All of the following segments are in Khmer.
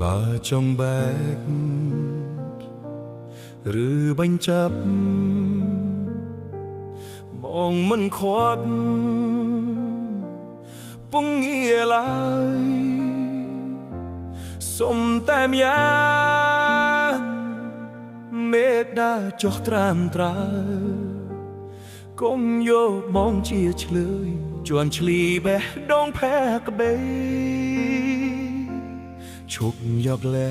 បើចង់បែកឬបញ្ចាប់បងមិនខាត់ពងងារឡើយសុំតែម្យ៉ាងមេត្តាចុះត្រាំត្រើកុំយកបងជាឆ្លើយជន់ឈ្លីបេះដូងផែក្បេឈប់យកលែ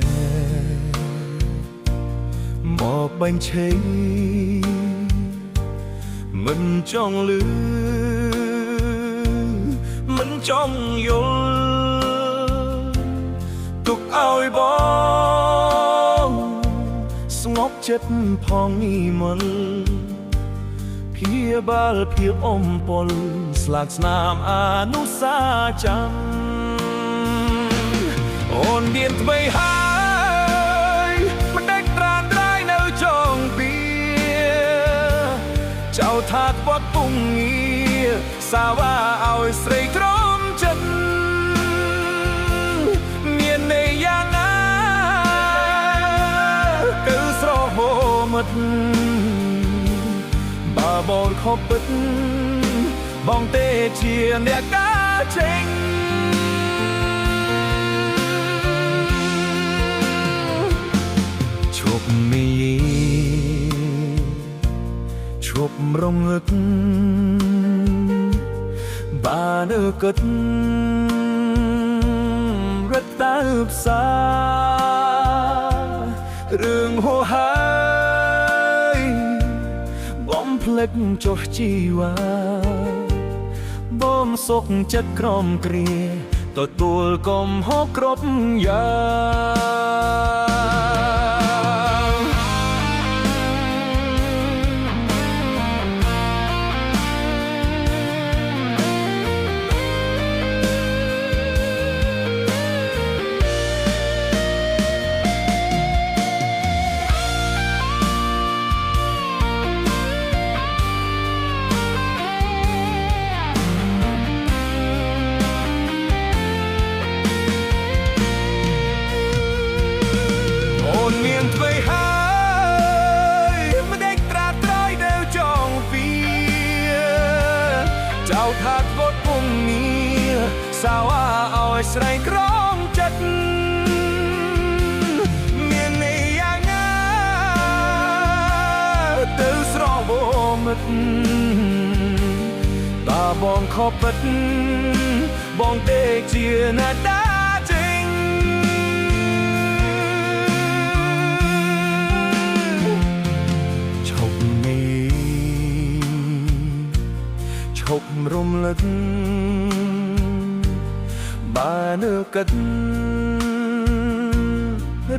មកបញ្ឆេមិនចង់លឺមិនចង់យល់ទុកឲ្យបងស្ងប់ចិត្តផងនេះមិនព្យាបាលភាពអំពលស្លាកស្នាមអនុសាចាំអូនមានថ្មីហើយមិនដេកត្រាត្រៃនៅចុងពីចៅថាក្បត់ពុងងារសាវ៉ាឲ្យស្រីទ្រាំចិត្តមានន័យយ៉ាងណាគឺស្រហូមិតបើបងខំពិតបងទេជាអ្នកការចេញឈប់មីឈប់រងឹកបានគិតរត់តើផ្សាររឿងហួហើយបំភ្លេចចុះជីវ៉ាបំសុខចិត្តក្រំគ្រាទទួលកំហុសគ្រប់យ៉ាងមានថ្មីហើយមិនដេកត្រាត្រៃនៅចុងពីចៅថាក្បត់ពុំងារសាវ៉ាឲ្យស្រីក្រំចិត្តមានន័យយ៉ាងណាទៅស្រវមិតតាបងខំពិតបងទេជាអ្នកដាឈប់រំលឹកបានគិត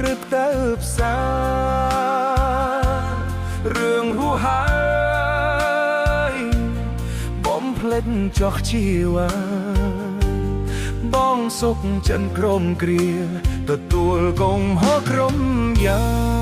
រឹកទៅផ្សាររឿងហួហើយបំភ្លេចចុះជីវ៉ាបងសុខចិនក្រុមគ្រាទទួលកំហុសក្រុមយ៉ាង